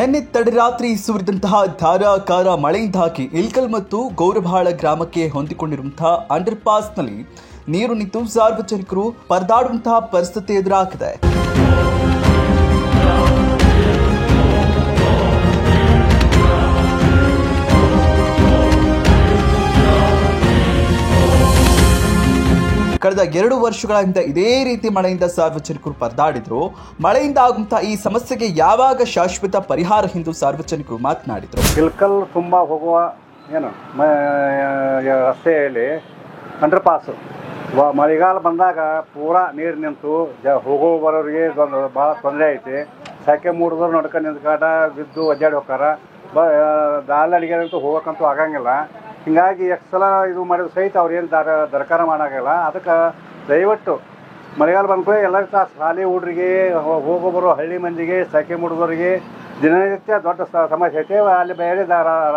ನಿನ್ನೆ ತಡರಾತ್ರಿ ಸುರಿದಂತಹ ಧಾರಾಕಾರ ಮಳೆಯಿಂದಾಗಿ ಇಲ್ಕಲ್ ಮತ್ತು ಗೌರಬಾಳ ಗ್ರಾಮಕ್ಕೆ ಹೊಂದಿಕೊಂಡಿರುವಂತಹ ಅಂಡರ್ ಪಾಸ್ನಲ್ಲಿ ನೀರು ನಿಂತು ಸಾರ್ವಜನಿಕರು ಪರದಾಡುವಂತಹ ಪರಿಸ್ಥಿತಿ ಎದುರಾಗಿದೆ. ಕಳೆದ 2 ವರ್ಷಗಳ ಹಿಂದೆ ಇದೇ ರೀತಿ ಮಳೆಯಿಂದ ಸಾರ್ವಜನಿಕರು ಪರದಾಡಿದ್ರು. ಮಳೆಯಿಂದ ಆಗುವಂತಹ ಈ ಸಮಸ್ಯೆಗೆ ಯಾವಾಗ ಶಾಶ್ವತ ಪರಿಹಾರ ಎಂದು ಸಾರ್ವಜನಿಕರು ಮಾತನಾಡಿದರು. ಇಲ್ಕಲ್ ತುಂಬ ಹೋಗುವ ಏನು ರಸ್ತೆಯಲ್ಲಿ ಅಂಡರ್ ಪಾಸ್ ಮಳೆಗಾಲ ಬಂದಾಗ ಪೂರಾ ನೀರು ನಿಂತು ಹೋಗೋ ಬರೋರಿಗೆ ಭಾಳ ತೊಂದರೆ ಐತಿ. ಸೆಕೆ ಮೂಡಿದ್ರು ನಡ್ಕೊಂಡು ನಿಂತ್ಕಾಟ ಬಿದ್ದು ಒದ್ದಾಡಿ ಹೋಗ್ತಾರ. ದಾಲಡಿಗೆಂತೂ ಹೋಗೋಕ್ಕಂತೂ ಆಗಂಗಿಲ್ಲ. ಹಿಂಗಾಗಿ ಎಷ್ಟು ಸಲ ಇದು ಮಾಡಿದ್ರು ಸಹಿತ ಅವ್ರು ಏನು ದರ್ಕಾರ ಮಾಡೋಂಗಿಲ್ಲ. ಅದಕ್ಕೆ ದಯವಿಟ್ಟು ಮಳೆಗಾಲ ಬಂದ್ಕೂಡಲೇ ಎಲ್ಲರಿಗೂ ಶಾಲೆ ಹುಡ್ರಿಗೆ ಹೋಗೋ ಬರೋ ಹಳ್ಳಿ ಮಂದಿಗೆ ಸೆಕೆ ಮೂಡಿದವ್ರಿಗೆ ದಿನನಿತ್ಯ ದೊಡ್ಡ ಸಮಸ್ಯೆ ಐತೆ. ಅಲ್ಲಿ ಬೇರೆ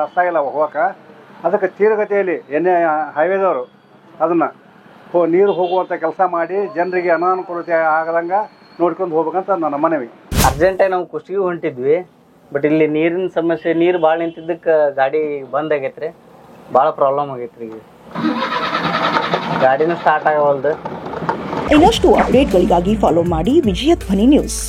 ರಸ್ತೆ ಇಲ್ಲ ಹೋಗೋಕೆ. ಅದಕ್ಕೆ ತೀವ್ರಗತಿಯಲ್ಲಿ ಹೈವೇದವರು ಅದನ್ನು ನೀರು ಹೋಗುವಂಥ ಕೆಲಸ ಮಾಡಿ ಜನರಿಗೆ ಅನಾನುಕೂಲತೆ ಆಗದಂಗೆ ನೋಡ್ಕೊಂಡು ಹೋಗ್ಬೇಕಂತ ನನ್ನ ಮನವಿ. ಅರ್ಜೆಂಟಾಗಿ ನಾವು ಕುಷ್ಟಗಿಗೆ ಹೊಂಟಿದ್ವಿ. ಬಟ್ ಇಲ್ಲಿ ನೀರಿನ ಸಮಸ್ಯೆ, ನೀರು ಭಾಳ ನಿಂತಿದ್ದಕ್ಕೆ ಗಾಡಿ ಬಂದ್ ಆಗೈತೆ ರೀ. ಭಾಳ ಪ್ರಾಬ್ಲಮ್ ಆಗೈತೆ ರೀ. ಈಗ ಗಾಡಿನೂ ಸ್ಟಾರ್ಟ್ ಆಗವಲ್ದು. ಇನ್ನಷ್ಟು ಅಪ್ಡೇಟ್ಗಳಿಗಾಗಿ ಫಾಲೋ ಮಾಡಿ ವಿಜಯ ಧ್ವನಿ ನ್ಯೂಸ್.